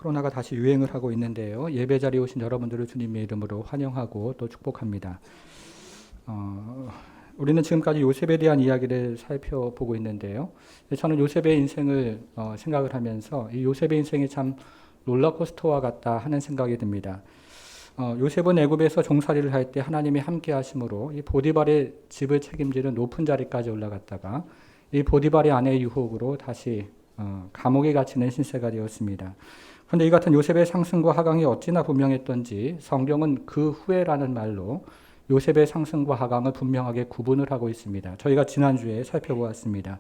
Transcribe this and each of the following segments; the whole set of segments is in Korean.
코로나가 다시 유행을 하고 있는데요. 예배 자리에 오신 여러분들을 주님의 이름으로 환영하고 또 축복합니다. 우리는 지금까지 요셉에 대한 이야기를 살펴보고 있는데요. 저는 요셉의 인생을 생각을 하면서 이 요셉의 인생이 참 롤러코스터와 같다 하는 생각이 듭니다. 요셉은 애굽에서 종살이를 할 때 하나님이 함께 하심으로 이 보디발의 집을 책임지는 높은 자리까지 올라갔다가 이 보디발의 아내의 유혹으로 다시 감옥에 갇히는 신세가 되었습니다. 그런데 이 같은 요셉의 상승과 하강이 어찌나 분명했던지 성경은 그 후에라는 말로 요셉의 상승과 하강을 분명하게 구분을 하고 있습니다. 저희가 지난주에 살펴보았습니다.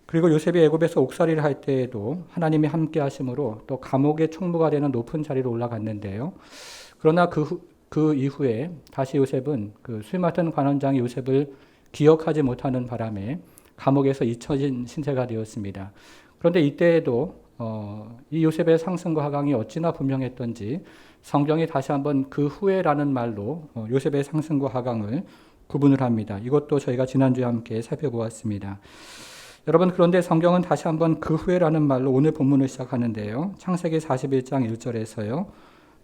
그리고 요셉이 애굽에서 옥살이를 할 때에도 하나님이 함께 하심으로 또 감옥의 총무가 되는 높은 자리로 올라갔는데요. 그러나 그 이후에 다시 요셉은 그 술 맡은 관원장이 요셉을 기억하지 못하는 바람에 감옥에서 잊혀진 신세가 되었습니다. 그런데 이때에도 이 요셉의 상승과 하강이 어찌나 분명했던지 성경이 다시 한번 그 후에라는 말로 요셉의 상승과 하강을 구분을 합니다. 이것도 저희가 지난주에 함께 살펴보았습니다. 여러분, 그런데 성경은 다시 한번 그 후에라는 말로 오늘 본문을 시작하는데요. 창세기 41장 1절에서요.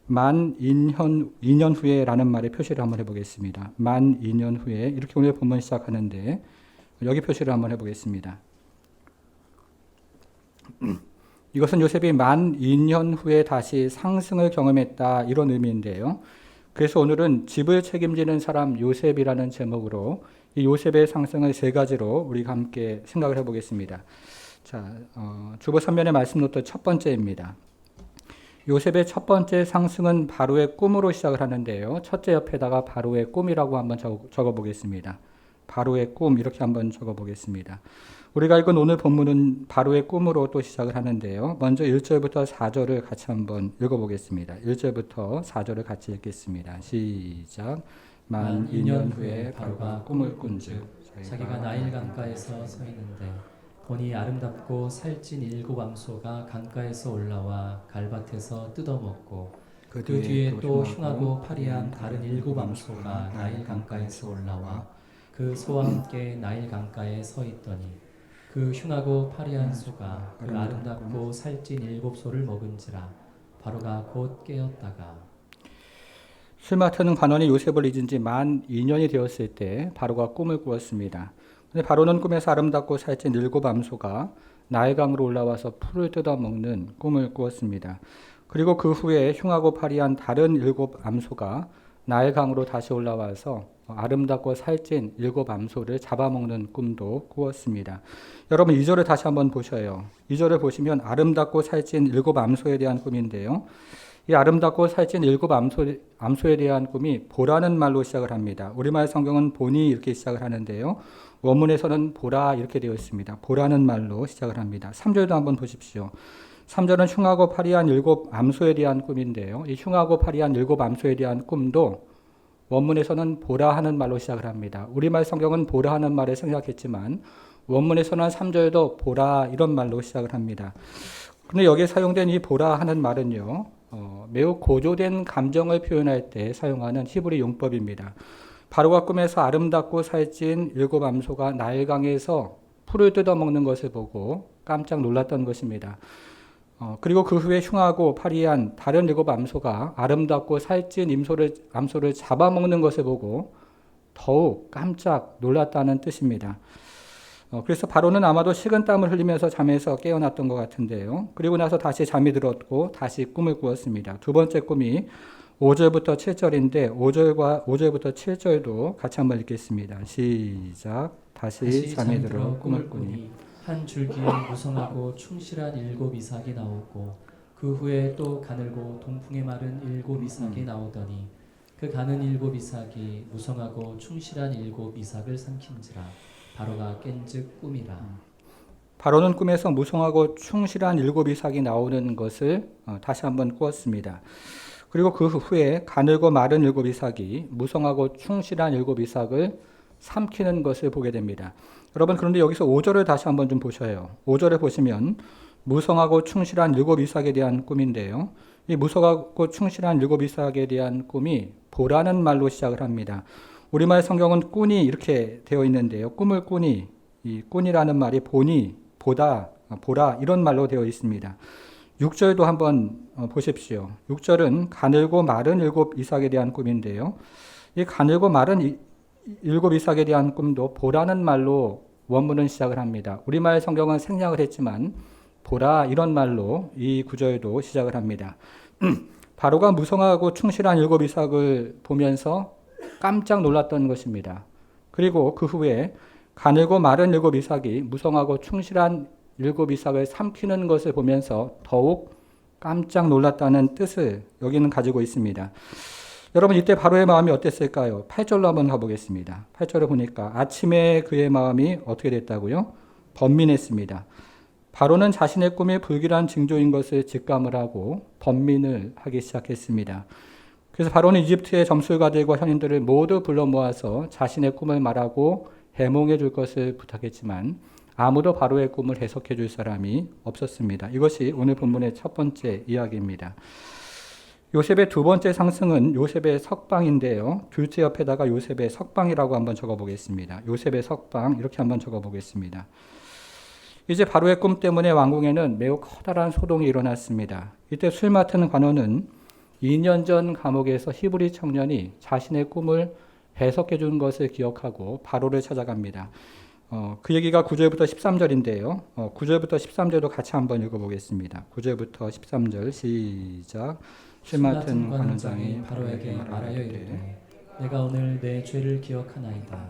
만 2년 후에라는 말의 표시를 한번 해보겠습니다. 만 2년 후에 이렇게 오늘 본문 시작하는데 여기 표시를 한번 해보겠습니다. 이것은 요셉이 만 2년 후에 다시 상승을 경험했다 이런 의미인데요. 그래서 오늘은 집을 책임지는 사람 요셉이라는 제목으로 이 요셉의 상승을 세 가지로 우리가 함께 생각을 해보겠습니다. 자, 주보 3면의 말씀 노트 첫 번째입니다. 요셉의 첫 번째 상승은 바로의 꿈으로 시작을 하는데요. 첫째 옆에다가 바로의 꿈이라고 한번 적어보겠습니다. 바로의 꿈 이렇게 한번 적어보겠습니다. 우리가 읽은 오늘 본문은 바로의 꿈으로 또 시작을 하는데요. 먼저 1절부터 4절을 같이 한번 읽어보겠습니다. 1절부터 4절을 같이 읽겠습니다. 시작. 만 2년 후에 바로가 꿈을 꾼즉 자기가 나일 강가에서 서 있는데 보니 아름답고 살찐 7 암소가 강가에서 올라와 갈밭에서 뜯어먹고 그 뒤에 또 흉하고 파리한 다른 7 암소가 나일 강가에서 올라와 그 소와 함께 나일 강가에 서 있더니 그 흉하고 파리한 소가 그 아름답고 살찐 7 소를 먹은지라 바로가 곧 깨었다가 술 맡은 관원이 요셉을 잊은 지 만 2년이 되었을 때 바로가 꿈을 꾸었습니다. 근데 바로는 꿈에서 아름답고 살찐 7 암소가 나일강으로 올라와서 풀을 뜯어먹는 꿈을 꾸었습니다. 그리고 그 후에 흉하고 파리한 다른 7 암소가 나일강으로 다시 올라와서 아름답고 살찐 7 암소를 잡아먹는 꿈도 꾸었습니다. 여러분 2절을 다시 한번 보셔요. 2절을 보시면 아름답고 살찐 7 암소에 대한 꿈인데요. 이 아름답고 살찐 7 암소에 대한 꿈이 보라는 말로 시작을 합니다. 우리말 성경은 보니 이렇게 시작을 하는데요. 원문에서는 보라 이렇게 되어 있습니다. 보라는 말로 시작을 합니다. 3절도 한번 보십시오. 3절은 흉하고 파리한 7 암소에 대한 꿈인데요. 이 흉하고 파리한 7 암소에 대한 꿈도 원문에서는 보라 하는 말로 시작을 합니다. 우리말 성경은 보라 하는 말을 생략했지만 원문에서는 3절도 보라 이런 말로 시작을 합니다. 그런데 여기에 사용된 이 보라 하는 말은요. 매우 고조된 감정을 표현할 때 사용하는 히브리 용법입니다. 바로가 꿈에서 아름답고 살찐 7 암소가 나일강에서 풀을 뜯어먹는 것을 보고 깜짝 놀랐던 것입니다. 그리고 그 후에 흉하고 파리한 다른 7 암소가 아름답고 살찐 암소를 잡아먹는 것을 보고 더욱 깜짝 놀랐다는 뜻입니다. 그래서 바로는 아마도 식은땀을 흘리면서 잠에서 깨어났던 것 같은데요. 그리고 나서 다시 잠이 들었고 다시 꿈을 꾸었습니다. 두 번째 꿈이 5절부터 7절인데 5절부터 7절도 같이 한번 읽겠습니다. 시작. 다시 잠이 들어 꿈을 꾸니 한 줄기에 무성하고 충실한 7 이삭이 나오고 그 후에 또 가늘고 동풍에 마른 7 이삭이 나오더니 그 가는 7 이삭이 무성하고 충실한 7 이삭을 삼킨지라 바로가 깬즉 꿈이라. 바로는 꿈에서 무성하고 충실한 7 이삭이 나오는 것을 다시 한번 꾸었습니다. 그리고 그 후에 가늘고 마른 7 이삭이 무성하고 충실한 7 이삭을 삼키는 것을 보게 됩니다. 여러분, 그런데 여기서 5절을 다시 한번 좀 보셔요. 5절을 보시면 무성하고 충실한 7 이삭에 대한 꿈인데요. 이 무성하고 충실한 7 이삭에 대한 꿈이 보라는 말로 시작을 합니다. 우리말 성경은 꾸니 이렇게 되어 있는데요. 꿈을 꾸니, 이 꾸니라는 말이 보니, 보다, 보라 이런 말로 되어 있습니다. 6절도 한번 보십시오. 6절은 가늘고 마른 일곱 이삭에 대한 꿈인데요. 이 가늘고 마른 일곱 이삭에 대한 꿈도 보라는 말로 원문은 시작을 합니다. 우리말 성경은 생략을 했지만 보라 이런 말로 이 구절도 시작을 합니다. 바로가 무성하고 충실한 일곱 이삭을 보면서 깜짝 놀랐던 것입니다. 그리고 그 후에 가늘고 마른 일곱 이삭이 무성하고 충실한 일곱 이삭을 삼키는 것을 보면서 더욱 깜짝 놀랐다는 뜻을 여기는 가지고 있습니다. 여러분 이때 바로의 마음이 어땠을까요? 8절로 한번 가보겠습니다. 8절을 보니까 아침에 그의 마음이 어떻게 됐다고요? 번민했습니다. 바로는 자신의 꿈이 불길한 징조인 것을 직감을 하고 번민을 하기 시작했습니다. 그래서 바로는 이집트의 점술가들과 현인들을 모두 불러 모아서 자신의 꿈을 말하고 해몽해 줄 것을 부탁했지만 아무도 바로의 꿈을 해석해 줄 사람이 없었습니다. 이것이 오늘 본문의 첫 번째 이야기입니다. 요셉의 두 번째 상승은 요셉의 석방인데요. 둘째 옆에다가 요셉의 석방이라고 한번 적어보겠습니다. 요셉의 석방 이렇게 한번 적어보겠습니다. 이제 바로의 꿈 때문에 왕궁에는 매우 커다란 소동이 일어났습니다. 이때 술 맡은 관원은 2년 전 감옥에서 히브리 청년이 자신의 꿈을 해석해 준 것을 기억하고 바로를 찾아갑니다. 그 얘기가 9절부터 13절인데요. 9절부터 13절도 같이 한번 읽어보겠습니다. 9절부터 13절 시작. 술 맡은 관원장이 바로에게 말하여 이르되 내가 오늘 내 죄를 기억하나이다.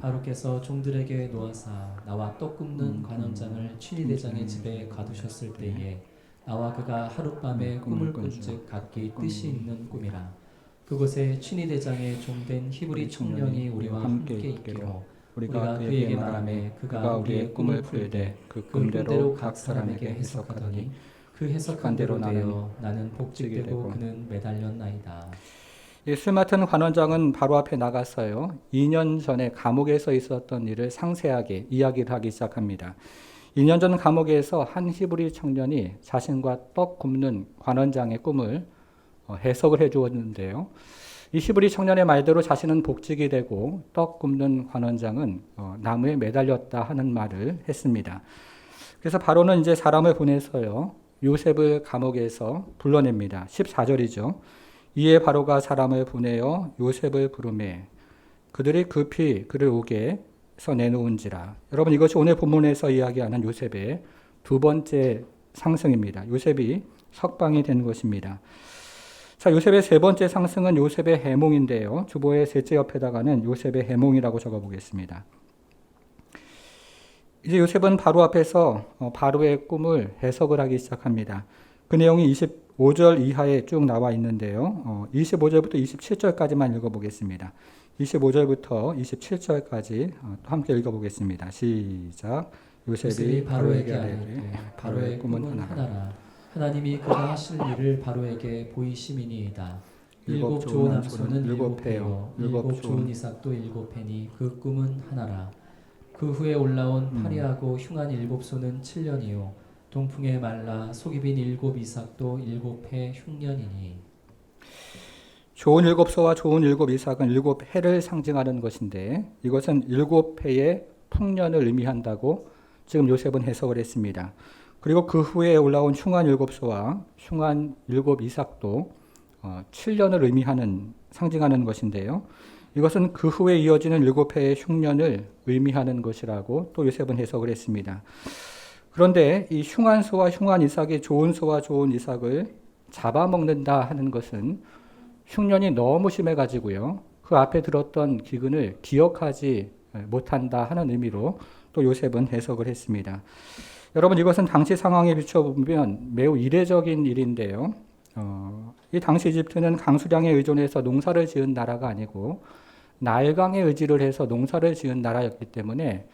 바로께서 종들에게 놓아사 나와 떡 굽는 관원장을 취니대장의 집에 가두셨을 때에 나와 그가 하룻밤에 꿈을 꾼즉 각기 뜻이 있는 꿈이라. 그곳에 취니대장의 종된 히브리 청년이 우리와 함께 있기로 우리가 그에게 말하매 그가 우리의 꿈을 풀되 그 꿈대로 각 사람에게 해석하더니 그 해석한 대로 나는 복직되고 그는 매달렸나이다. 술 맡은 관원장은 바로 앞에 나가서요. 2년 전에 감옥에서 있었던 일을 상세하게 이야기를 하기 시작합니다. 2년 전 감옥에서 한 히브리 청년이 자신과 떡 굽는 관원장의 꿈을 해석을 해 주었는데요. 이 히브리 청년의 말대로 자신은 복직이 되고 떡 굽는 관원장은 나무에 매달렸다 하는 말을 했습니다. 그래서 바로는 이제 사람을 보내서요. 요셉을 감옥에서 불러냅니다. 14절이죠. 이에 바로가 사람을 보내어 요셉을 부르매 그들이 급히 그를 오게 해서 내놓은지라. 여러분 이것이 오늘 본문에서 이야기하는 요셉의 두 번째 상승입니다. 요셉이 석방이 된 것입니다. 자, 요셉의 세 번째 상승은 요셉의 해몽인데요. 주보의 셋째 옆에다가는 요셉의 해몽이라고 적어보겠습니다. 이제 요셉은 바로 앞에서 바로의 꿈을 해석을 하기 시작합니다. 그 내용이 25절 이하에 쭉 나와 있는데요. 25절부터 27절까지만 읽어보겠습니다. 25절부터 27절까지 함께 읽어보겠습니다. 시작. 요셉이 바로에게 아뢰되 바로의 꿈은 하나라. 하나님이 그가 하실 일을 바로에게 보이심이니이다. 일곱 좋은 암소는 일곱 해요. 일곱 좋은 이삭도 일곱 해니 그 꿈은 하나라. 그 후에 올라온 파리하고 흉한 일곱 소는 7년이요. 동풍에 말라 속이 빈 일곱 이삭도 일곱 해 흉년이니. 좋은 일곱 소와 좋은 일곱 이삭은 일곱 해를 상징하는 것인데 이것은 일곱 해의 풍년을 의미한다고 지금 요셉은 해석을 했습니다. 그리고 그 후에 올라온 흉한 일곱 소와 흉한 일곱 이삭도 7년을 상징하는 것인데요. 이것은 그 후에 이어지는 일곱 해의 흉년을 의미하는 것이라고 또 요셉은 해석을 했습니다. 그런데 이 흉한 소와 흉한 이삭이 좋은 소와 좋은 이삭을 잡아먹는다 하는 것은 흉년이 너무 심해가지고요. 그 앞에 들었던 기근을 기억하지 못한다 하는 의미로 또 요셉은 해석을 했습니다. 여러분 이것은 당시 상황에 비춰보면 매우 이례적인 일인데요. 이 당시 이집트는 강수량에 의존해서 농사를 지은 나라가 아니고 나일강에 의지를 해서 농사를 지은 나라였기 때문에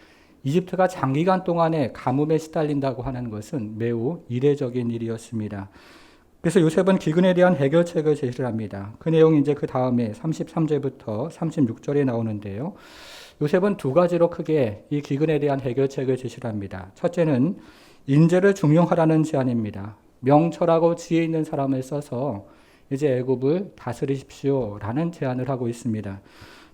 이집트가 장기간 동안에 가뭄에 시달린다고 하는 것은 매우 이례적인 일이었습니다. 그래서 요셉은 기근에 대한 해결책을 제시를 합니다. 그 내용이 이제 그 다음에 33절부터 36절에 나오는데요. 요셉은 두 가지로 크게 이 기근에 대한 해결책을 제시를 합니다. 첫째는 인재를 중용하라는 제안입니다. 명철하고 지혜 있는 사람을 써서 이제 애굽을 다스리십시오라는 제안을 하고 있습니다.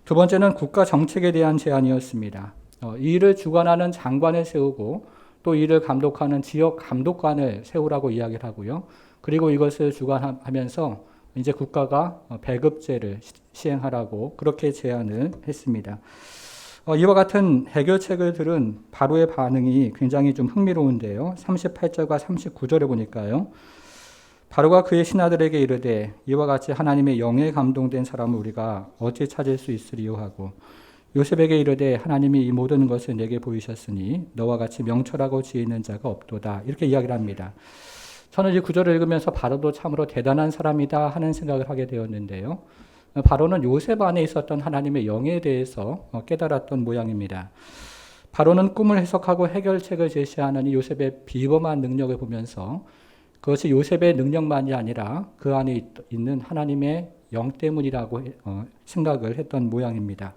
두 번째는 국가 정책에 대한 제안이었습니다. 이 일을 주관하는 장관을 세우고 또 이를 감독하는 지역 감독관을 세우라고 이야기를 하고요. 그리고 이것을 주관하면서 이제 국가가 배급제를 시행하라고 그렇게 제안을 했습니다. 이와 같은 해결책을 들은 바로의 반응이 굉장히 좀 흥미로운데요. 38절과 39절에 보니까요. 바로가 그의 신하들에게 이르되 이와 같이 하나님의 영에 감동된 사람을 우리가 어찌 찾을 수 있으리요 하고 요셉에게 이르되 하나님이 이 모든 것을 내게 보이셨으니 너와 같이 명철하고 지혜 있는 자가 없도다. 이렇게 이야기를 합니다. 저는 이 구절을 읽으면서 바로도 참으로 대단한 사람이다 하는 생각을 하게 되었는데요. 바로는 요셉 안에 있었던 하나님의 영에 대해서 깨달았던 모양입니다. 바로는 꿈을 해석하고 해결책을 제시하는 이 요셉의 비범한 능력을 보면서 그것이 요셉의 능력만이 아니라 그 안에 있는 하나님의 영 때문이라고 생각을 했던 모양입니다.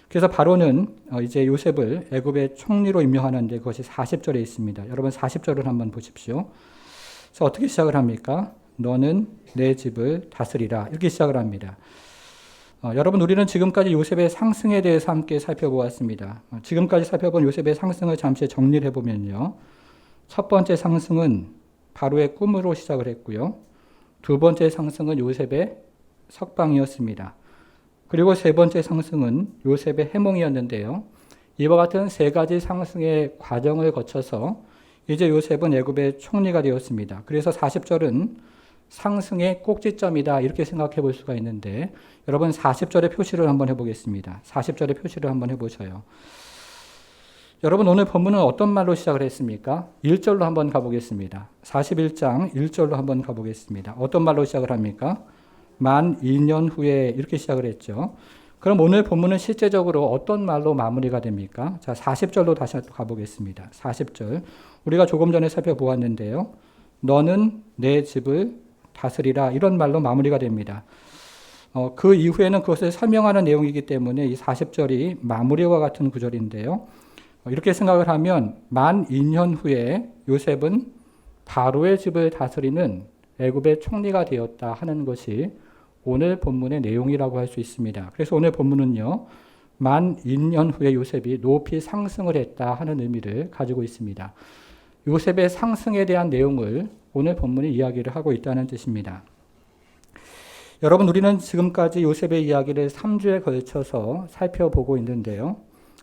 그래서 바로는 이제 요셉을 애굽의 총리로 임명하는데 그것이 40절에 있습니다. 여러분 40절을 한번 보십시오. 그래서 어떻게 시작을 합니까? 너는 내 집을 다스리라. 이렇게 시작을 합니다. 여러분 우리는 지금까지 요셉의 상승에 대해서 함께 살펴보았습니다. 지금까지 살펴본 요셉의 상승을 잠시 정리를 해보면요. 첫 번째 상승은 바로의 꿈으로 시작을 했고요. 두 번째 상승은 요셉의 석방이었습니다. 그리고 세 번째 상승은 요셉의 해몽이었는데요. 이와 같은 세 가지 상승의 과정을 거쳐서 이제 요셉은 애굽의 총리가 되었습니다. 그래서 40절은 상승의 꼭지점이다 이렇게 생각해 볼 수가 있는데 여러분 40절의 표시를 한번 해보겠습니다. 40절의 표시를 한번 해보셔요. 여러분 오늘 본문은 어떤 말로 시작을 했습니까? 1절로 한번 가보겠습니다. 41장 1절로 한번 가보겠습니다. 어떤 말로 시작을 합니까? 만 2년 후에 이렇게 시작을 했죠. 그럼 오늘 본문은 실제적으로 어떤 말로 마무리가 됩니까? 자, 40절로 다시 가보겠습니다. 40절. 우리가 조금 전에 살펴보았는데요. 너는 내 집을 다스리라 이런 말로 마무리가 됩니다. 그 이후에는 그것을 설명하는 내용이기 때문에 이 40절이 마무리와 같은 구절인데요. 이렇게 생각을 하면 만 2년 후에 요셉은 바로의 집을 다스리는 애굽의 총리가 되었다 하는 것이 오늘 본문의 내용이라고 할 수 있습니다. 그래서 오늘 본문은요. 만 2년 후에 요셉이 높이 상승을 했다 하는 의미를 가지고 있습니다. 요셉의 상승에 대한 내용을 오늘 본문이 이야기를 하고 있다는 뜻입니다. 여러분 우리는 지금까지 요셉의 이야기를 3주에 걸쳐서 살펴보고 있는데요.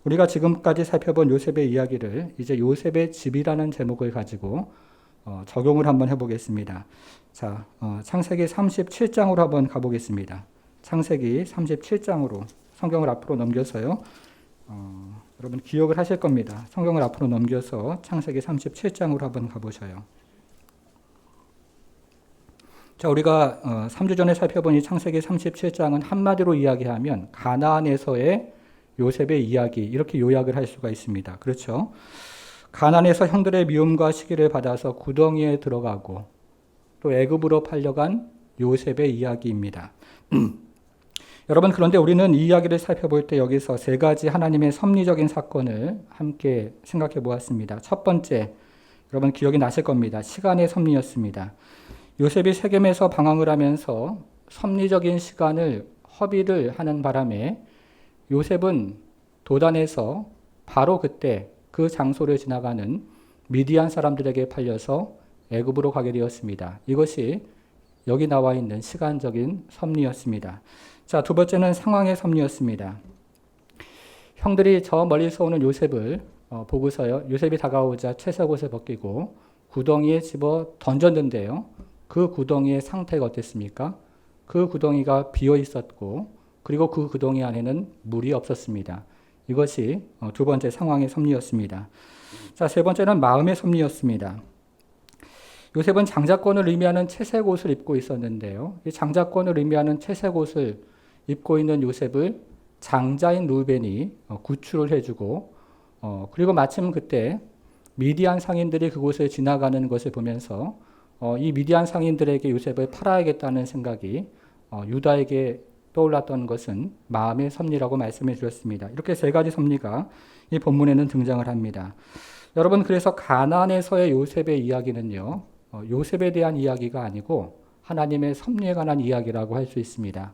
우리가 지금까지 살펴본 요셉의 이야기를 이제 요셉의 집이라는 제목을 가지고 적용을 한번 해보겠습니다. 자, 창세기 37장으로 한번 가보겠습니다. 창세기 37장으로 성경을 앞으로 넘겨서요. 여러분 기억을 하실 겁니다. 성경을 앞으로 넘겨서 창세기 37장으로 한번 가보셔요. 자, 우리가 3주 전에 살펴본 이 창세기 37장은 한마디로 이야기하면 가나안에서의 요셉의 이야기 이렇게 요약을 할 수가 있습니다. 그렇죠? 가나안에서 형들의 미움과 시기를 받아서 구덩이에 들어가고 또 애굽으로 팔려간 요셉의 이야기입니다. 여러분 그런데 우리는 이 이야기를 살펴볼 때 여기서 세 가지 하나님의 섭리적인 사건을 함께 생각해 보았습니다. 첫 번째, 여러분 기억이 나실 겁니다. 시간의 섭리였습니다. 요셉이 세겜에서 방황을 하면서 섭리적인 시간을 허비를 하는 바람에 요셉은 도단에서 바로 그때 그 장소를 지나가는 미디안 사람들에게 팔려서 애굽으로 가게 되었습니다. 이것이 여기 나와 있는 시간적인 섭리였습니다. 자, 두 번째는 상황의 섭리였습니다. 형들이 저 멀리서 오는 요셉을 보고서요. 요셉이 다가오자 채석옷을 벗기고 구덩이에 집어 던졌는데요. 그 구덩이의 상태가 어땠습니까? 그 구덩이가 비어 있었고 그리고 그 구덩이 안에는 물이 없었습니다. 이것이 두 번째 상황의 섭리였습니다. 자, 세 번째는 마음의 섭리였습니다. 요셉은 장자권을 의미하는 채색 옷을 입고 있었는데요. 이 장자권을 의미하는 채색 옷을 입고 있는 요셉을 장자인 루벤이 구출을 해주고 그리고 마침 그때 미디안 상인들이 그곳을 지나가는 것을 보면서 이 미디안 상인들에게 요셉을 팔아야겠다는 생각이 유다에게 떠올랐던 것은 마음의 섭리라고 말씀해 주셨습니다. 이렇게 세 가지 섭리가 이 본문에는 등장을 합니다. 여러분 그래서 가나안에서의 요셉의 이야기는요. 요셉에 대한 이야기가 아니고 하나님의 섭리에 관한 이야기라고 할 수 있습니다.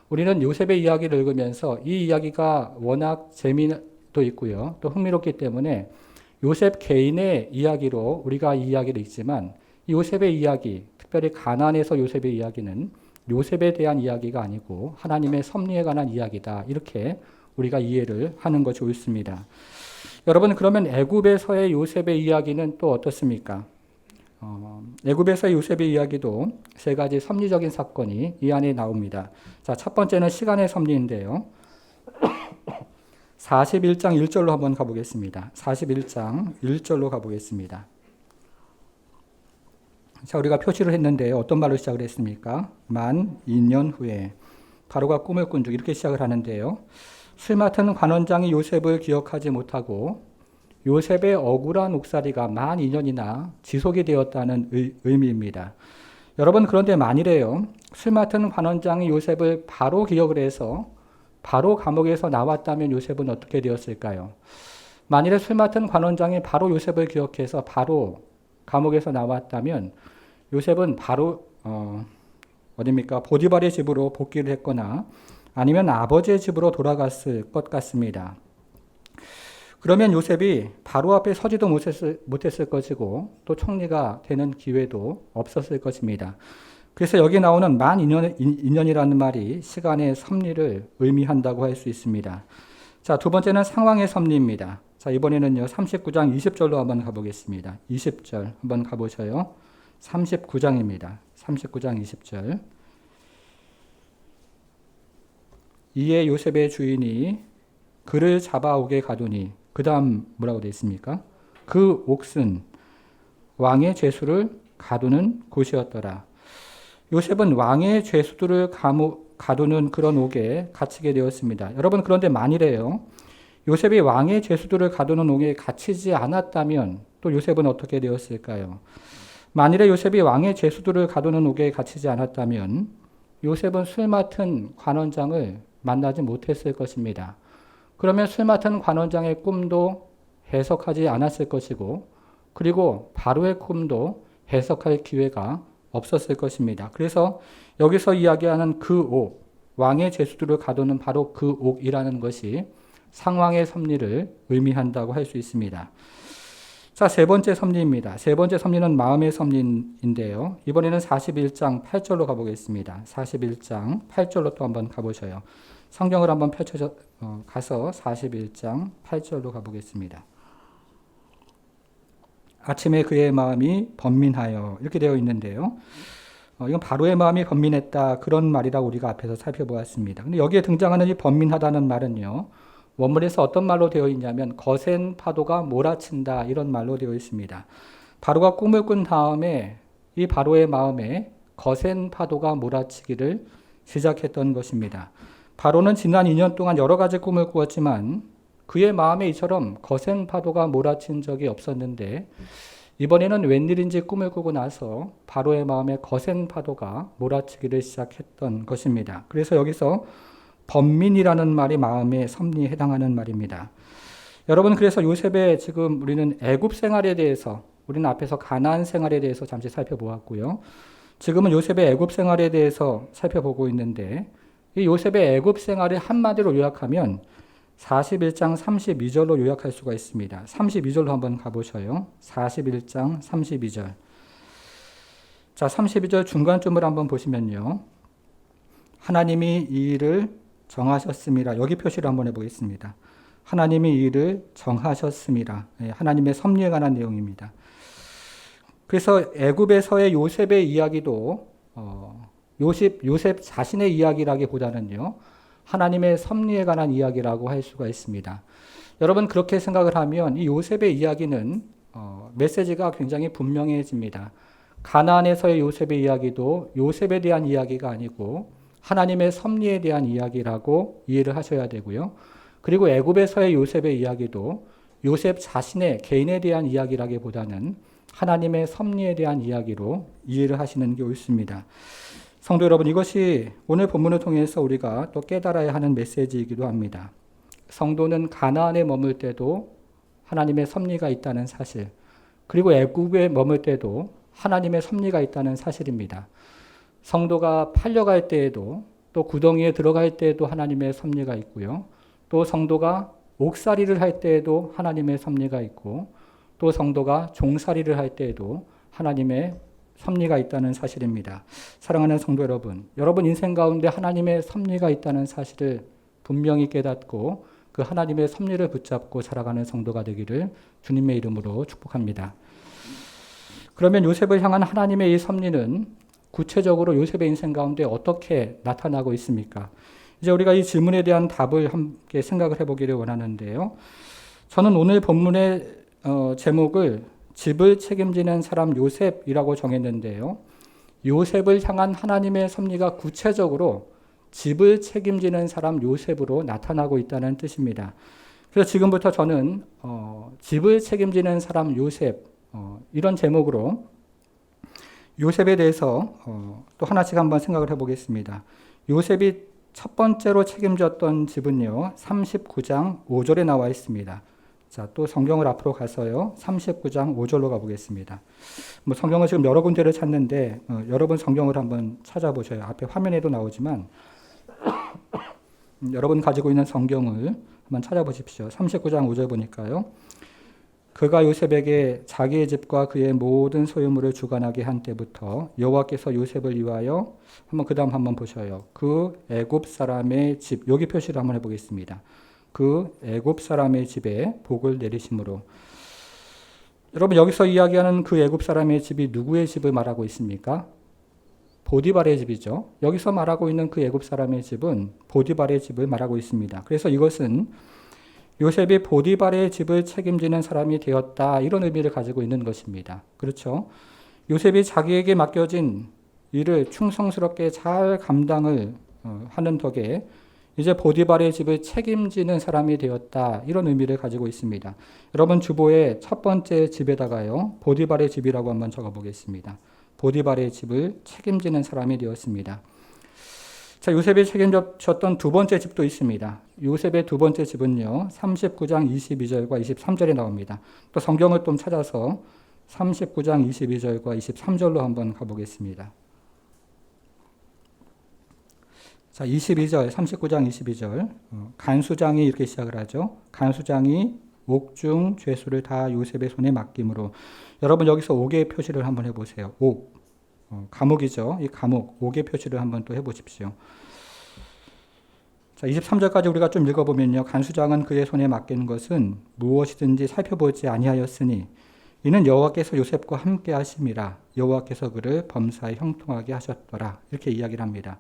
우리는 요셉의 이야기를 읽으면서 이 이야기가 워낙 재미도 있고요. 또 흥미롭기 때문에 요셉 개인의 이야기로 우리가 이 이야기를 읽지만 이 요셉의 이야기, 특별히 가나안에서 요셉의 이야기는 요셉에 대한 이야기가 아니고 하나님의 섭리에 관한 이야기다. 이렇게 우리가 이해를 하는 것이 옳습니다. 여러분, 그러면 애굽에서의 요셉의 이야기는 또 어떻습니까? 애굽에서의 요셉의 이야기도 세 가지 섭리적인 사건이 이 안에 나옵니다. 자, 첫 번째는 시간의 섭리인데요. 41장 1절로 한번 가보겠습니다. 41장 1절로 가보겠습니다. 자, 우리가 표시를 했는데요. 어떤 말로 시작을 했습니까? 만 2년 후에 바로가 꿈을 꾼 중 이렇게 시작을 하는데요. 술 맡은 관원장이 요셉을 기억하지 못하고 요셉의 억울한 옥살이가 만 2년이나 지속이 되었다는 의미입니다. 여러분, 그런데 만일에요. 술 맡은 관원장이 요셉을 바로 기억을 해서 바로 감옥에서 나왔다면 요셉은 어떻게 되었을까요? 만일에 술 맡은 관원장이 바로 요셉을 기억해서 바로 감옥에서 나왔다면 요셉은 바로 어디입니까? 보디발의 집으로 복귀를 했거나 아니면 아버지의 집으로 돌아갔을 것 같습니다. 그러면 요셉이 바로 앞에 서지도 못했을 것이고 또 총리가 되는 기회도 없었을 것입니다. 그래서 여기 나오는 만 2년이라는 말이 시간의 섭리를 의미한다고 할 수 있습니다. 자, 두 번째는 상황의 섭리입니다. 자, 이번에는요, 39장 20절로 한번 가보겠습니다. 20절 한번 가보셔요. 39장입니다. 39장 20절. 이에 요셉의 주인이 그를 잡아오게 가더니, 그 다음 뭐라고 되어 있습니까? 그 옥은 왕의 죄수를 가두는 곳이었더라. 요셉은 왕의 죄수들을 가두는 그런 옥에 갇히게 되었습니다. 여러분, 그런데 만일에요, 요셉이 왕의 죄수들을 가두는 옥에 갇히지 않았다면 또 요셉은 어떻게 되었을까요? 만일에 요셉이 왕의 죄수들을 가두는 옥에 갇히지 않았다면 요셉은 술 맡은 관원장을 만나지 못했을 것입니다. 그러면 술 맡은 관원장의 꿈도 해석하지 않았을 것이고, 그리고 바로의 꿈도 해석할 기회가 없었을 것입니다. 그래서 여기서 이야기하는 그 옥, 왕의 죄수들을 가두는 바로 그 옥이라는 것이 상황의 섭리를 의미한다고 할 수 있습니다. 자, 세 번째 섭리입니다. 세 번째 섭리는 마음의 섭리인데요. 이번에는 41장 8절로 가보겠습니다. 41장 8절로 또 한번 가보셔요. 성경을 한번 가서 41장 8절로 가보겠습니다. 아침에 그의 마음이 번민하여 이렇게 되어 있는데요. 이건 바로의 마음이 번민했다 그런 말이라고 우리가 앞에서 살펴보았습니다. 근데 여기에 등장하는 이 번민하다는 말은요. 원문에서 어떤 말로 되어 있냐면 거센 파도가 몰아친다 이런 말로 되어 있습니다. 바로가 꿈을 꾼 다음에 이 바로의 마음에 거센 파도가 몰아치기를 시작했던 것입니다. 바로는 지난 2년 동안 여러 가지 꿈을 꾸었지만 그의 마음에 이처럼 거센 파도가 몰아친 적이 없었는데 이번에는 웬일인지 꿈을 꾸고 나서 바로의 마음에 거센 파도가 몰아치기를 시작했던 것입니다. 그래서 여기서 번민이라는 말이 마음의 섭리에 해당하는 말입니다. 여러분, 그래서 요셉의 지금 우리는 애굽 생활에 대해서, 우리는 앞에서 가나안 생활에 대해서 잠시 살펴보았고요. 지금은 요셉의 애굽 생활에 대해서 살펴보고 있는데 이 요셉의 애굽 생활을 한마디로 요약하면 41장 32절로 요약할 수가 있습니다. 32절로 한번 가보셔요. 41장 32절. 자, 32절 중간쯤을 한번 보시면요. 하나님이 이 일을 정하셨음이라. 여기 표시를 한번 해보겠습니다. 하나님이 이 일을 정하셨음이라. 하나님의 섭리에 관한 내용입니다. 그래서 애굽에서의 요셉의 이야기도 요셉 자신의 이야기라기보다는요. 하나님의 섭리에 관한 이야기라고 할 수가 있습니다. 여러분, 그렇게 생각을 하면 이 요셉의 이야기는 메시지가 굉장히 분명해집니다. 가나안에서의 요셉의 이야기도 요셉에 대한 이야기가 아니고 하나님의 섭리에 대한 이야기라고 이해를 하셔야 되고요. 그리고 애굽에서의 요셉의 이야기도 요셉 자신의 개인에 대한 이야기라기보다는 하나님의 섭리에 대한 이야기로 이해를 하시는 게 옳습니다. 성도 여러분, 이것이 오늘 본문을 통해서 우리가 또 깨달아야 하는 메시지이기도 합니다. 성도는 가나안에 머물 때도 하나님의 섭리가 있다는 사실, 그리고 애굽에 머물 때도 하나님의 섭리가 있다는 사실입니다. 성도가 팔려갈 때에도 또 구덩이에 들어갈 때에도 하나님의 섭리가 있고요. 또 성도가 옥살이를 할 때에도 하나님의 섭리가 있고 또 성도가 종살이를 할 때에도 하나님의 섭리가 있다는 사실입니다. 사랑하는 성도 여러분, 여러분 인생 가운데 하나님의 섭리가 있다는 사실을 분명히 깨닫고 그 하나님의 섭리를 붙잡고 살아가는 성도가 되기를 주님의 이름으로 축복합니다. 그러면 요셉을 향한 하나님의 이 섭리는 구체적으로 요셉의 인생 가운데 어떻게 나타나고 있습니까? 이제 우리가 이 질문에 대한 답을 함께 생각을 해보기를 원하는데요. 저는 오늘 본문의 제목을 집을 책임지는 사람 요셉이라고 정했는데요. 요셉을 향한 하나님의 섭리가 구체적으로 집을 책임지는 사람 요셉으로 나타나고 있다는 뜻입니다. 그래서 지금부터 저는 집을 책임지는 사람 요셉 이런 제목으로 요셉에 대해서 또 하나씩 한번 생각을 해보겠습니다. 요셉이 첫 번째로 책임졌던 집은요, 39장 5절에 나와 있습니다. 자, 또 성경을 앞으로 가서요, 39장 5절로 가보겠습니다. 뭐 성경을 지금 여러 군데를 찾는데 여러분 성경을 한번 찾아보셔요. 앞에 화면에도 나오지만 여러분 가지고 있는 성경을 한번 찾아보십시오. 39장 5절 보니까요. 그가 요셉에게 자기의 집과 그의 모든 소유물을 주관하게 한 때부터 여호와께서 요셉을 위하여 한번 그 다음 한번 보셔요. 그 애굽 사람의 집, 여기 표시를 한번 해보겠습니다. 그 애굽 사람의 집에 복을 내리심으로. 여러분 여기서 이야기하는 그 애굽 사람의 집이 누구의 집을 말하고 있습니까? 보디발의 집이죠. 여기서 말하고 있는 그 애굽 사람의 집은 보디발의 집을 말하고 있습니다. 그래서 이것은 요셉이 보디발의 집을 책임지는 사람이 되었다 이런 의미를 가지고 있는 것입니다. 그렇죠? 요셉이 자기에게 맡겨진 일을 충성스럽게 잘 감당을 하는 덕에 이제 보디발의 집을 책임지는 사람이 되었다 이런 의미를 가지고 있습니다. 여러분 주보의 첫 번째 집에다가요 보디발의 집이라고 한번 적어보겠습니다. 보디발의 집을 책임지는 사람이 되었습니다. 자, 요셉이 책임졌던 두 번째 집도 있습니다. 요셉의 두 번째 집은요, 39장 22절과 23절에 나옵니다. 또 성경을 좀 찾아서 39장 22절과 23절로 한번 가보겠습니다. 자, 22절, 39장 22절. 간수장이 이렇게 시작을 하죠. 간수장이 옥중 죄수를 다 요셉의 손에 맡김으로. 여러분 여기서 옥의 표시를 한번 해보세요. 옥. 감옥이죠. 이 감옥, 옥의 표시를 한번 또 해보십시오. 자, 23절까지 우리가 좀 읽어보면요. 간수장은 그의 손에 맡기는 것은 무엇이든지 살펴보지 아니하였으니 이는 여호와께서 요셉과 함께 하심이라 여호와께서 그를 범사에 형통하게 하셨더라. 이렇게 이야기를 합니다.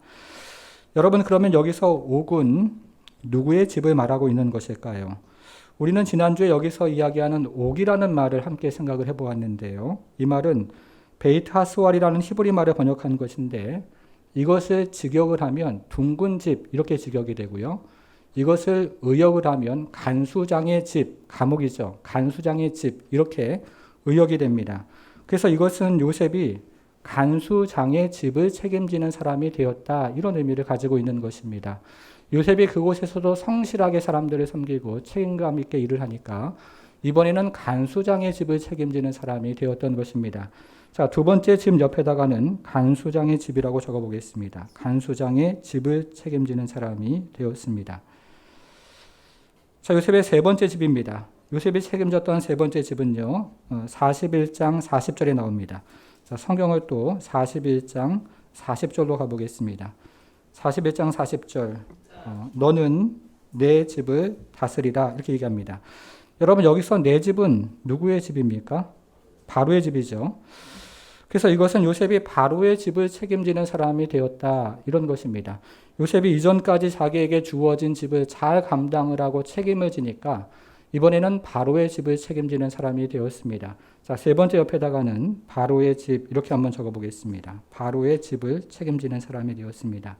여러분 그러면 여기서 옥은 누구의 집을 말하고 있는 것일까요? 우리는 지난주에 여기서 이야기하는 옥이라는 말을 함께 생각을 해보았는데요. 이 말은 베이트 하스왈이라는 히브리 말을 번역한 것인데 이것을 직역을 하면 둥근 집 이렇게 직역이 되고요. 이것을 의역을 하면 간수장의 집, 감옥이죠. 간수장의 집 이렇게 의역이 됩니다. 그래서 이것은 요셉이 간수장의 집을 책임지는 사람이 되었다 이런 의미를 가지고 있는 것입니다. 요셉이 그곳에서도 성실하게 사람들을 섬기고 책임감 있게 일을 하니까 이번에는 간수장의 집을 책임지는 사람이 되었던 것입니다. 자, 두 번째 집 옆에다가는 간수장의 집이라고 적어보겠습니다. 간수장의 집을 책임지는 사람이 되었습니다. 자, 요셉의 세 번째 집입니다. 요셉이 책임졌던 세 번째 집은요, 41장 40절에 나옵니다. 자, 성경을 또 41장 40절로 가보겠습니다. 41장 40절. 너는 내 집을 다스리라 이렇게 얘기합니다. 여러분 여기서 내 집은 누구의 집입니까? 바로의 집이죠. 그래서 이것은 요셉이 바로의 집을 책임지는 사람이 되었다 이런 것입니다. 요셉이 이전까지 자기에게 주어진 집을 잘 감당을 하고 책임을 지니까 이번에는 바로의 집을 책임지는 사람이 되었습니다. 자, 세 번째 옆에다가는 바로의 집 이렇게 한번 적어보겠습니다. 바로의 집을 책임지는 사람이 되었습니다.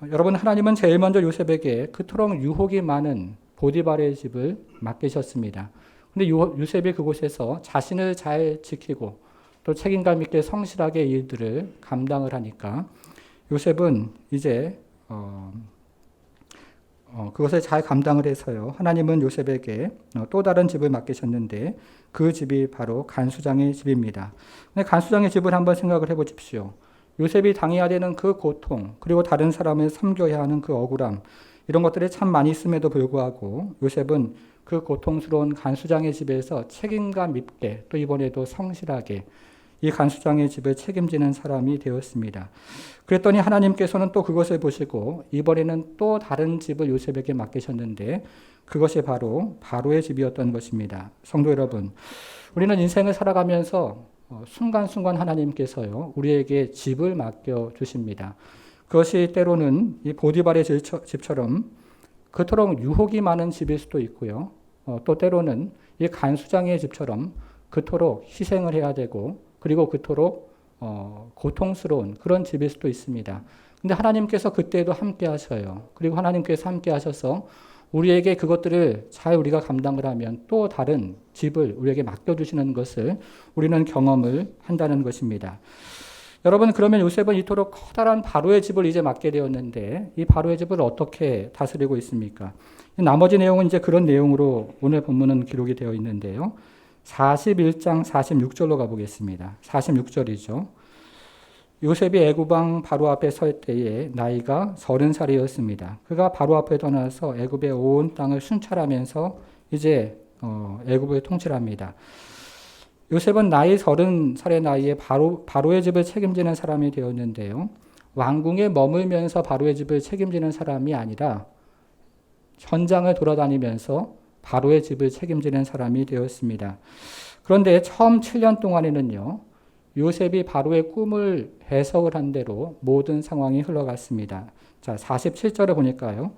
여러분 하나님은 제일 먼저 요셉에게 그토록 유혹이 많은 보디발의 집을 맡기셨습니다. 근데 요셉이 그곳에서 자신을 잘 지키고 또 책임감 있게 성실하게 일들을 감당을 하니까 요셉은 이제 그것을 잘 감당을 해서요. 하나님은 요셉에게 또 다른 집을 맡기셨는데 그 집이 바로 간수장의 집입니다. 근데 간수장의 집을 한번 생각을 해보십시오. 요셉이 당해야 되는 그 고통, 그리고 다른 사람을 섬겨야 하는 그 억울함, 이런 것들이 참 많이 있음에도 불구하고 요셉은 그 고통스러운 간수장의 집에서 책임감 있게 또 이번에도 성실하게 이 간수장의 집을 책임지는 사람이 되었습니다. 그랬더니 하나님께서는 또 그것을 보시고 이번에는 또 다른 집을 요셉에게 맡기셨는데 그것이 바로 바로의 집이었던 것입니다. 성도 여러분, 우리는 인생을 살아가면서 순간순간 하나님께서요 우리에게 집을 맡겨 주십니다. 그것이 때로는 이 보디발의 집처럼 그토록 유혹이 많은 집일 수도 있고요. 또 때로는 이 간수장의 집처럼 그토록 희생을 해야 되고 그리고 그토록 고통스러운 그런 집일 수도 있습니다. 근데 하나님께서 그때도 함께 하셔요. 그리고 하나님께서 함께 하셔서 우리에게 그것들을 잘 우리가 감당을 하면 또 다른 집을 우리에게 맡겨주시는 것을 우리는 경험을 한다는 것입니다. 여러분, 그러면 요셉은 이토록 커다란 바로의 집을 이제 맡게 되었는데 이 바로의 집을 어떻게 다스리고 있습니까? 나머지 내용은 이제 그런 내용으로 오늘 본문은 기록이 되어 있는데요. 41장 46절로 가보겠습니다. 46절이죠. 요셉이 애굽왕 바로 앞에 설 때에 나이가 30살이었습니다. 그가 바로 앞에 떠나서 애굽의 온 땅을 순찰하면서 이제 애굽을 통치합니다. 요셉은 나이 30살의 나이에 바로의 집을 책임지는 사람이 되었는데요. 왕궁에 머물면서 바로의 집을 책임지는 사람이 아니라 현장을 돌아다니면서 바로의 집을 책임지는 사람이 되었습니다. 그런데 처음 7년 동안에는요. 요셉이 바로의 꿈을 해석을 한 대로 모든 상황이 흘러갔습니다. 자, 47절에 보니까요.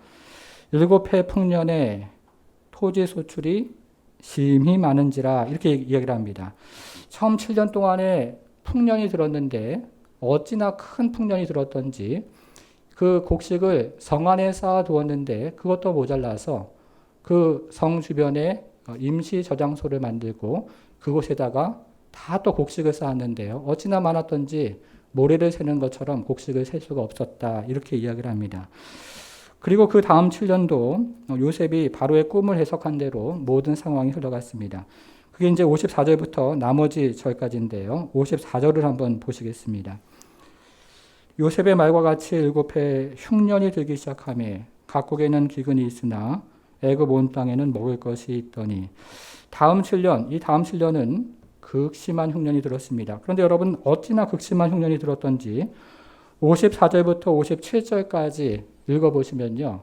7해 풍년에 토지 소출이 심히 많은지라 이렇게 이야기를 합니다. 처음 7년 동안에 풍년이 들었는데 어찌나 큰 풍년이 들었던지 그 곡식을 성 안에 쌓아 두었는데 그것도 모자라서 그 성 주변에 임시 저장소를 만들고 그곳에다가 다 또 곡식을 쌓았는데요. 어찌나 많았던지 모래를 세는 것처럼 곡식을 셀 수가 없었다. 이렇게 이야기를 합니다. 그리고 그 다음 7년도 요셉이 바로의 꿈을 해석한 대로 모든 상황이 흘러갔습니다. 그게 이제 54절부터 나머지 절까지인데요. 54절을 한번 보시겠습니다. 요셉의 말과 같이 7해 흉년이 들기 시작하며 각국에는 기근이 있으나 애굽 온 땅에는 먹을 것이 있더니 다음 7년, 이 다음 7년은 극심한 흉년이 들었습니다. 그런데 여러분 어찌나 극심한 흉년이 들었던지 54절부터 57절까지 읽어보시면요.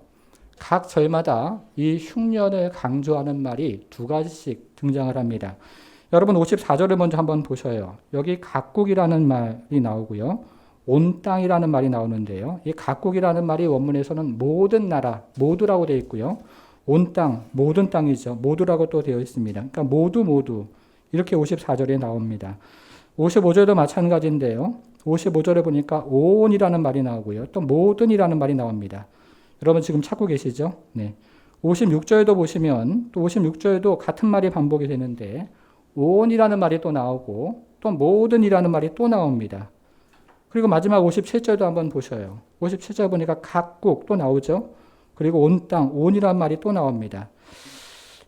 각 절마다 이 흉년을 강조하는 말이 두 가지씩 등장을 합니다. 여러분 54절을 먼저 한번 보셔요. 여기 각국이라는 말이 나오고요. 온 땅이라는 말이 나오는데요. 이 각국이라는 말이 원문에서는 모든 나라, 모두라고 되어 있고요. 온 땅, 모든 땅이죠. 모두라고 또 되어 있습니다. 그러니까 모두 이렇게 54절에 나옵니다. 55절도 마찬가지인데요. 55절에 보니까 온이라는 말이 나오고요. 또 모든이라는 말이 나옵니다. 여러분 지금 찾고 계시죠? 네. 56절도 보시면 또 56절도 같은 말이 반복이 되는데 온이라는 말이 또 나오고 또 모든이라는 말이 또 나옵니다. 그리고 마지막 57절도 한번 보셔요. 57절 보니까 각국 또 나오죠. 그리고 온 땅, 온이라는 말이 또 나옵니다.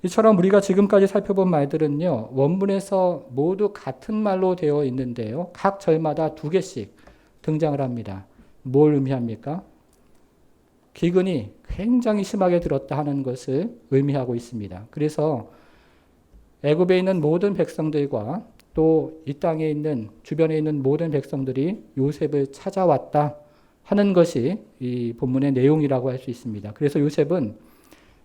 이처럼 우리가 지금까지 살펴본 말들은요. 원문에서 모두 같은 말로 되어 있는데요. 각 절마다 두 개씩 등장을 합니다. 뭘 의미합니까? 기근이 굉장히 심하게 들었다 하는 것을 의미하고 있습니다. 그래서 애굽에 있는 모든 백성들과 또 이 땅에 있는 주변에 있는 모든 백성들이 요셉을 찾아왔다 하는 것이 이 본문의 내용이라고 할 수 있습니다. 그래서 요셉은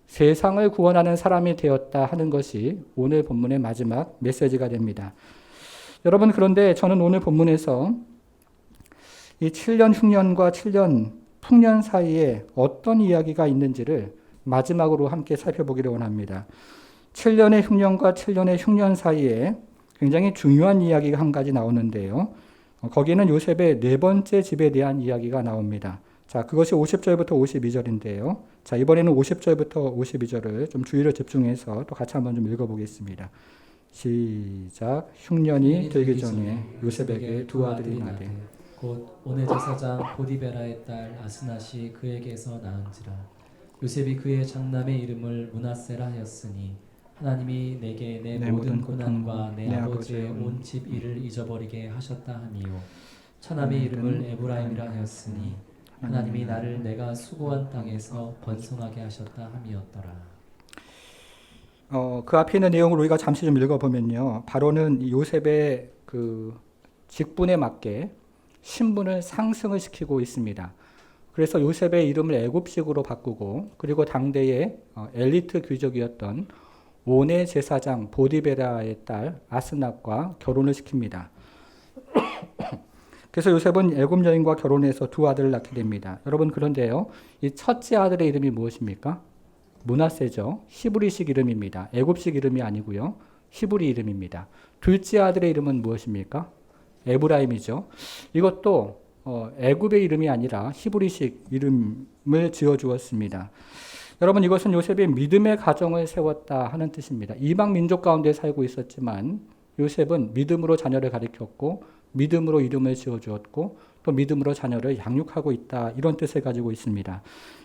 세상을 구원하는 사람이 되었다 하는 것이 오늘 본문의 마지막 메시지가 됩니다. 여러분 그런데 저는 오늘 본문에서 이 7년 흉년과 7년 풍년 사이에 어떤 이야기가 있는지를 마지막으로 함께 살펴보기를 원합니다. 7년의 흉년과 7년의 흉년 사이에 굉장히 중요한 이야기가 한 가지 나오는데요. 거기에는 요셉의 네 번째 집에 대한 이야기가 나옵니다. 자, 그것이 50절부터 52절인데요. 자, 이번에는 50절부터 52절을 좀 주의를 집중해서 또 같이 한번 좀 읽어보겠습니다. 시작. 흉년이 들기 전에 요셉에게 두 아들이 나되 곧 오네 제사장 보디베라의 딸 아스낫이 그에게서 낳은지라. 요셉이 그의 장남의 이름을 므낫세라 하였으니 하나님이 내게 내 모든 고난과 내 아버지의 온 집 일을 잊어버리게 하셨다 하미요. 차남의 이름을 에브라임이라 하였으니 하나님이 나를 내가 수고한 땅에서 번성하게 하셨다 함이었더라. 그 앞에 있는 내용을 우리가 잠시 좀 읽어보면요. 바로는 이 요셉의 그 직분에 맞게 신분을 상승을 시키고 있습니다. 그래서 요셉의 이름을 애굽식으로 바꾸고 그리고 당대의 엘리트 귀족이었던 온의 제사장 보디베라의 딸 아스납과 결혼을 시킵니다. 그래서 요셉은 애굽 여인과 결혼해서 두 아들을 낳게 됩니다. 여러분 그런데요. 이 첫째 아들의 이름이 무엇입니까? 므낫세죠. 히브리식 이름입니다. 애굽식 이름이 아니고요. 히브리 이름입니다. 둘째 아들의 이름은 무엇입니까? 에브라임이죠. 이것도 애굽의 이름이 아니라 히브리식 이름을 지어주었습니다. 여러분 이것은 요셉이 믿음의 가정을 세웠다 하는 뜻입니다. 이방 민족 가운데 살고 있었지만 요셉은 믿음으로 자녀를 가리켰고 믿음으로 이름을 지어주었고 또 믿음으로 자녀를 양육하고 있다 이런 뜻을 가지고 있습니다.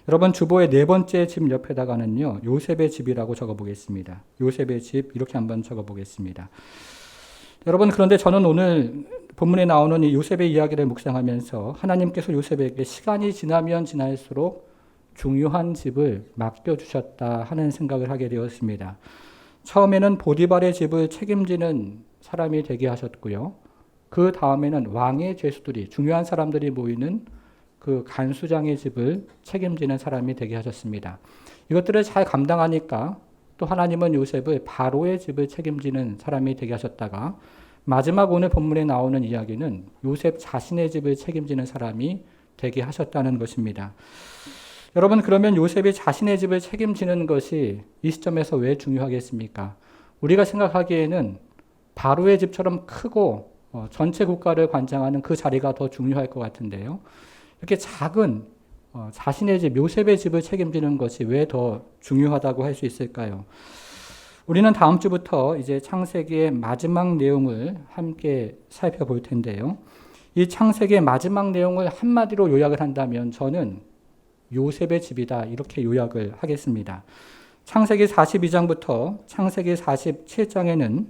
여러분 주보의 네 번째 집 옆에다가는요 요셉의 집이라고 적어보겠습니다. 요셉의 집 이렇게 한번 적어보겠습니다. 여러분 그런데 저는 오늘 본문에 나오는 이 요셉의 이야기를 묵상하면서 하나님께서 요셉에게 시간이 지나면 지날수록 중요한 집을 맡겨주셨다 하는 생각을 하게 되었습니다. 처음에는 보디발의 집을 책임지는 사람이 되게 하셨고요. 그 다음에는 왕의 죄수들이 중요한 사람들이 모이는 그 간수장의 집을 책임지는 사람이 되게 하셨습니다. 이것들을 잘 감당하니까 또 하나님은 요셉을 바로의 집을 책임지는 사람이 되게 하셨다가 마지막 오늘 본문에 나오는 이야기는 요셉 자신의 집을 책임지는 사람이 되게 하셨다는 것입니다. 여러분 그러면 요셉이 자신의 집을 책임지는 것이 이 시점에서 왜 중요하겠습니까? 우리가 생각하기에는 바로의 집처럼 크고 전체 국가를 관장하는 그 자리가 더 중요할 것 같은데요. 이렇게 작은 자신의 집, 요셉의 집을 책임지는 것이 왜 더 중요하다고 할 수 있을까요? 우리는 다음 주부터 이제 창세기의 마지막 내용을 함께 살펴볼 텐데요. 이 창세기의 마지막 내용을 한마디로 요약을 한다면 저는 요셉의 집이다 이렇게 요약을 하겠습니다. 창세기 42장부터 창세기 47장에는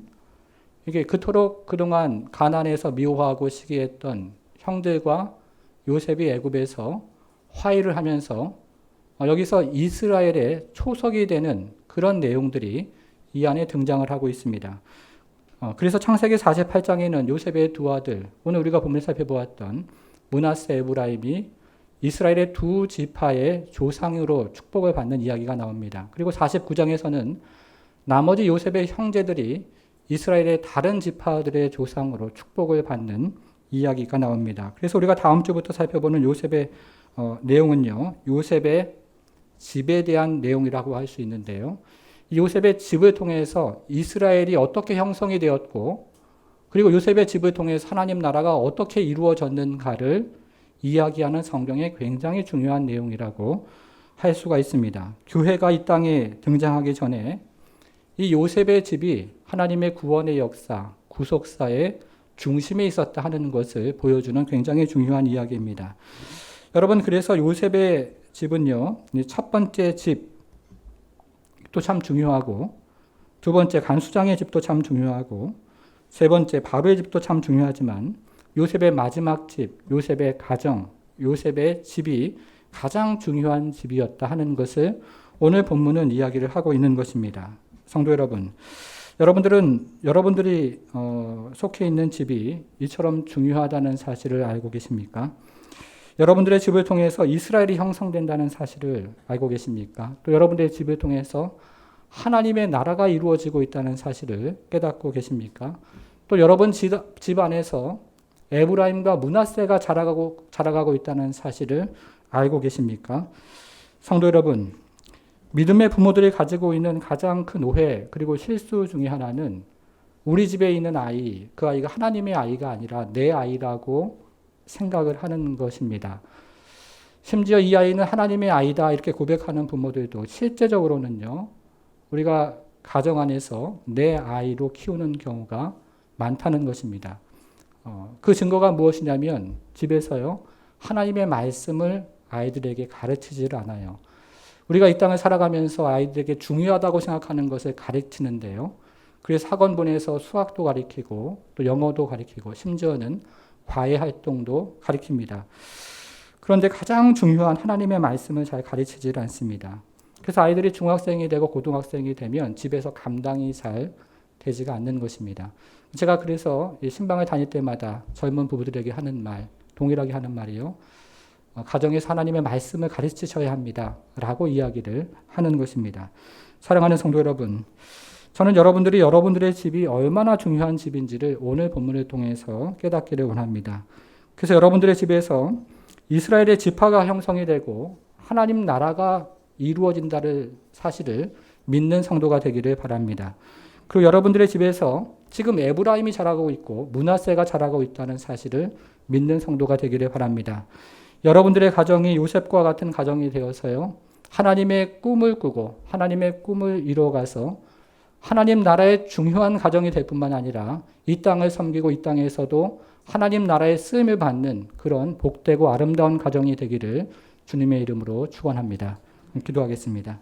이게 그토록 그동안 가나안에서 미워하고 시기했던 형들과 요셉이 애굽에서 화해를 하면서 여기서 이스라엘의 초석이 되는 그런 내용들이 이 안에 등장을 하고 있습니다. 그래서 창세기 48장에는 요셉의 두 아들, 오늘 우리가 본문에 살펴보았던 므낫세 에브라임이 이스라엘의 두 지파의 조상으로 축복을 받는 이야기가 나옵니다. 그리고 49장에서는 나머지 요셉의 형제들이 이스라엘의 다른 지파들의 조상으로 축복을 받는 이야기가 나옵니다. 그래서 우리가 다음 주부터 살펴보는 요셉의 내용은요. 요셉의 집에 대한 내용이라고 할 수 있는데요. 요셉의 집을 통해서 이스라엘이 어떻게 형성이 되었고 그리고 요셉의 집을 통해서 하나님 나라가 어떻게 이루어졌는가를 이야기하는 성경의 굉장히 중요한 내용이라고 할 수가 있습니다. 교회가 이 땅에 등장하기 전에 이 요셉의 집이 하나님의 구원의 역사, 구속사의 중심에 있었다 하는 것을 보여주는 굉장히 중요한 이야기입니다. 여러분 그래서 요셉의 집은요. 첫 번째 집도 참 중요하고 두 번째 간수장의 집도 참 중요하고 세 번째 바로의 집도 참 중요하지만 요셉의 마지막 집, 요셉의 가정, 요셉의 집이 가장 중요한 집이었다 하는 것을 오늘 본문은 이야기를 하고 있는 것입니다. 성도 여러분, 여러분들이 속해 있는 집이 이처럼 중요하다는 사실을 알고 계십니까? 여러분들의 집을 통해서 이스라엘이 형성된다는 사실을 알고 계십니까? 또 여러분들의 집을 통해서 하나님의 나라가 이루어지고 있다는 사실을 깨닫고 계십니까? 또 여러분 집 안에서 에브라임과 므낫세가 자라가고 있다는 사실을 알고 계십니까? 성도 여러분, 믿음의 부모들이 가지고 있는 가장 큰 오해 그리고 실수 중에 하나는 우리 집에 있는 아이, 그 아이가 하나님의 아이가 아니라 내 아이라고 생각을 하는 것입니다. 심지어 이 아이는 하나님의 아이다 이렇게 고백하는 부모들도 실제적으로는요. 우리가 가정 안에서 내 아이로 키우는 경우가 많다는 것입니다. 그 증거가 무엇이냐면 집에서요. 하나님의 말씀을 아이들에게 가르치질 않아요. 우리가 이 땅을 살아가면서 아이들에게 중요하다고 생각하는 것을 가르치는데요. 그래서 학원 보내서 수학도 가르치고 또 영어도 가르치고 심지어는 과외 활동도 가르칩니다. 그런데 가장 중요한 하나님의 말씀을 잘 가르치질 않습니다. 그래서 아이들이 중학생이 되고 고등학생이 되면 집에서 감당이 잘 되지가 않는 것입니다. 제가 그래서 신방을 다닐 때마다 젊은 부부들에게 하는 말, 동일하게 하는 말이요. 가정에서 하나님의 말씀을 가르치셔야 합니다. 라고 이야기를 하는 것입니다. 사랑하는 성도 여러분, 저는 여러분들이 여러분들의 집이 얼마나 중요한 집인지를 오늘 본문을 통해서 깨닫기를 원합니다. 그래서 여러분들의 집에서 이스라엘의 지파가 형성이 되고 하나님 나라가 이루어진다는 사실을 믿는 성도가 되기를 바랍니다. 그리고 여러분들의 집에서 지금 에브라임이 자라고 있고 므낫세가 자라고 있다는 사실을 믿는 성도가 되기를 바랍니다. 여러분들의 가정이 요셉과 같은 가정이 되어서요, 하나님의 꿈을 꾸고 하나님의 꿈을 이루어가서 하나님 나라의 중요한 가정이 될 뿐만 아니라 이 땅을 섬기고 이 땅에서도 하나님 나라의 쓰임을 받는 그런 복되고 아름다운 가정이 되기를 주님의 이름으로 축원합니다. 기도하겠습니다.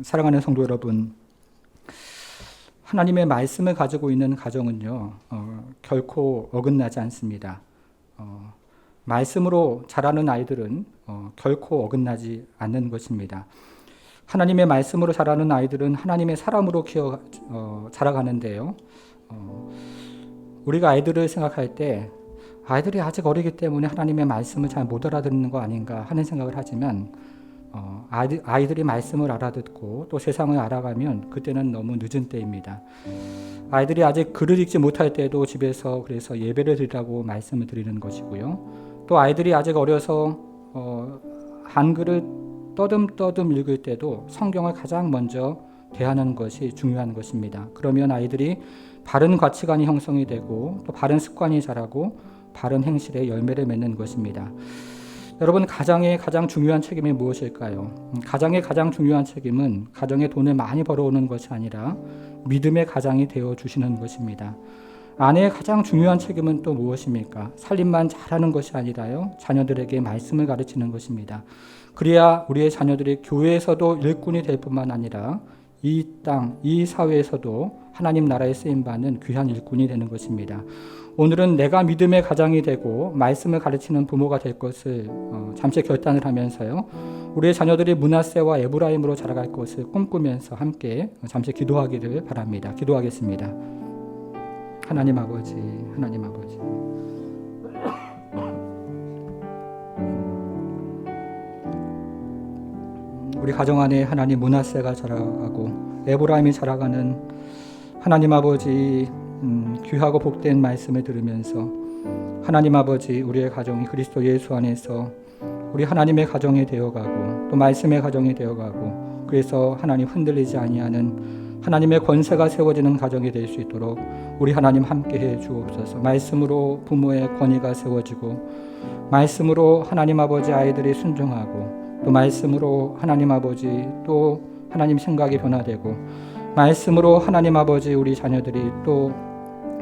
사랑하는 성도 여러분, 하나님의 말씀을 가지고 있는 가정은요, 결코 어긋나지 않습니다. 말씀으로 자라는 아이들은 결코 어긋나지 않는 것입니다. 하나님의 말씀으로 자라는 아이들은 하나님의 사람으로 자라가는데요. 우리가 아이들을 생각할 때 아이들이 아직 어리기 때문에 하나님의 말씀을 잘 못 알아듣는 거 아닌가 하는 생각을 하지만 아이들이 말씀을 알아듣고 또 세상을 알아가면 그때는 너무 늦은 때입니다. 아이들이 아직 글을 읽지 못할 때도 집에서 그래서 예배를 드리라고 말씀을 드리는 것이고요. 또 아이들이 아직 어려서 한글을 떠듬떠듬 읽을 때도 성경을 가장 먼저 대하는 것이 중요한 것입니다. 그러면 아이들이 바른 가치관이 형성이 되고 또 바른 습관이 자라고 바른 행실의 열매를 맺는 것입니다. 여러분, 가장의 가장 중요한 책임이 무엇일까요? 가장의 가장 중요한 책임은 가정에 돈을 많이 벌어오는 것이 아니라 믿음의 가장이 되어주시는 것입니다. 아내의 가장 중요한 책임은 또 무엇입니까? 살림만 잘하는 것이 아니라요, 자녀들에게 말씀을 가르치는 것입니다. 그래야 우리의 자녀들이 교회에서도 일꾼이 될 뿐만 아니라 이 땅, 이 사회에서도 하나님 나라에 쓰임받는 귀한 일꾼이 되는 것입니다. 오늘은 내가 믿음의 가장이 되고 말씀을 가르치는 부모가 될 것을 잠시 결단을 하면서요, 우리의 자녀들이 므낫세와 에브라임으로 자라갈 것을 꿈꾸면서 함께 잠시 기도하기를 바랍니다. 기도하겠습니다. 하나님 아버지, 하나님 아버지, 우리 가정 안에 하나님 므낫세가 자라가고 에브라임이 자라가는 하나님 아버지, 귀하고 복된 말씀을 들으면서 하나님 아버지, 우리의 가정이 그리스도 예수 안에서 우리 하나님의 가정이 되어가고 또 말씀의 가정이 되어가고 그래서 하나님 흔들리지 아니하는 하나님의 권세가 세워지는 가정이 될 수 있도록 우리 하나님 함께해 주옵소서. 말씀으로 부모의 권위가 세워지고 말씀으로 하나님 아버지 아이들이 순종하고 또 말씀으로 하나님 아버지 또 하나님 생각이 변화되고 말씀으로 하나님 아버지 우리 자녀들이 또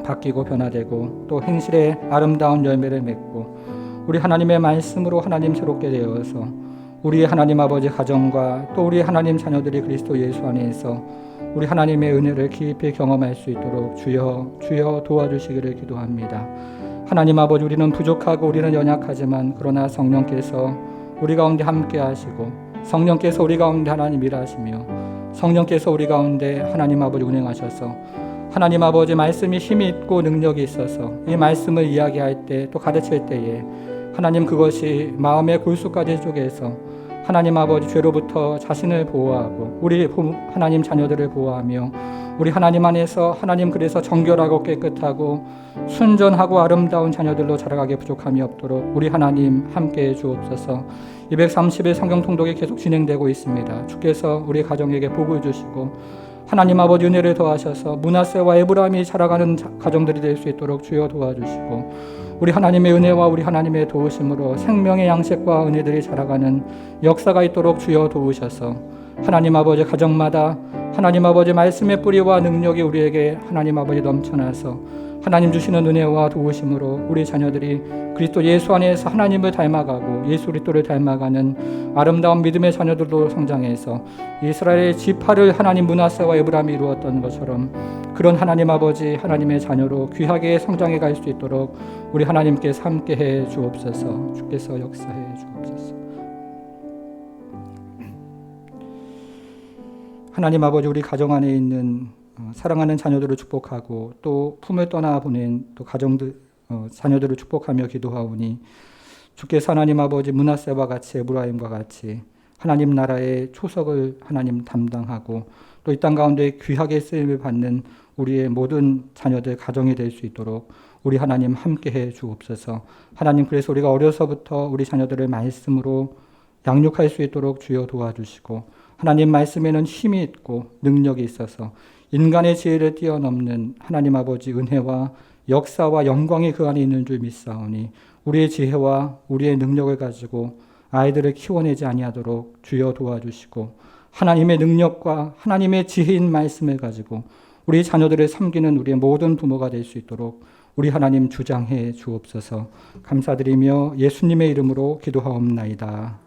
바뀌고 변화되고 또 행실의 아름다운 열매를 맺고 우리 하나님의 말씀으로 하나님 새롭게 되어서 우리 하나님 아버지 가정과 또 우리 하나님 자녀들이 그리스도 예수 안에서 우리 하나님의 은혜를 깊이 경험할 수 있도록 주여 도와주시기를 기도합니다. 하나님 아버지, 우리는 부족하고 우리는 연약하지만 그러나 성령께서 우리 가운데 함께 하시고 성령께서 우리 가운데 하나님 일하시며 성령께서 우리 가운데 하나님 아버지 운행하셔서 하나님 아버지 말씀이 힘이 있고 능력이 있어서 이 말씀을 이야기할 때 또 가르칠 때에 하나님 그것이 마음의 골수까지 쪼개서 하나님 아버지 죄로부터 자신을 보호하고 우리 하나님 자녀들을 보호하며 우리 하나님 안에서 하나님 그래서 정결하고 깨끗하고 순전하고 아름다운 자녀들로 자라가게 부족함이 없도록 우리 하나님 함께해 주옵소서. 230일 성경 통독이 계속 진행되고 있습니다. 주께서 우리 가정에게 복을 주시고 하나님 아버지 은혜를 더하셔서 므낫세와 에브라임이 자라가는 가정들이 될 수 있도록 주여 도와주시고 우리 하나님의 은혜와 우리 하나님의 도우심으로 생명의 양식과 은혜들이 자라가는 역사가 있도록 주여 도우셔서 하나님 아버지 가정마다 하나님 아버지 말씀의 뿌리와 능력이 우리에게 하나님 아버지 넘쳐나서 하나님 주시는 은혜와 도우심으로 우리 자녀들이 그리스도 예수 안에서 하나님을 닮아가고 예수 그리스도를 닮아가는 아름다운 믿음의 자녀들로 성장해서 이스라엘의 지파를 하나님 므낫세와 에브라임이 이루었던 것처럼 그런 하나님 아버지, 하나님의 자녀로 귀하게 성장해 갈 수 있도록 우리 하나님께서 함께해 주옵소서. 주께서 역사해 주옵소서. 하나님 아버지, 우리 가정 안에 있는 사랑하는 자녀들을 축복하고 또 품을 떠나 보낸 또 가정들 자녀들을 축복하며 기도하오니 주께서 하나님 아버지 므낫세와 같이 에브라임과 같이 하나님 나라의 초석을 하나님 담당하고 또 이 땅 가운데 귀하게 쓰임을 받는 우리의 모든 자녀들 가정이 될 수 있도록 우리 하나님 함께해 주옵소서. 하나님, 그래서 우리가 어려서부터 우리 자녀들을 말씀으로 양육할 수 있도록 주여 도와주시고, 하나님 말씀에는 힘이 있고 능력이 있어서 인간의 지혜를 뛰어넘는 하나님 아버지 은혜와 역사와 영광이 그 안에 있는 줄 믿사오니 우리의 지혜와 우리의 능력을 가지고 아이들을 키워내지 아니하도록 주여 도와주시고, 하나님의 능력과 하나님의 지혜인 말씀을 가지고 우리 자녀들을 섬기는 우리의 모든 부모가 될 수 있도록 우리 하나님 주장해 주옵소서. 감사드리며 예수님의 이름으로 기도하옵나이다.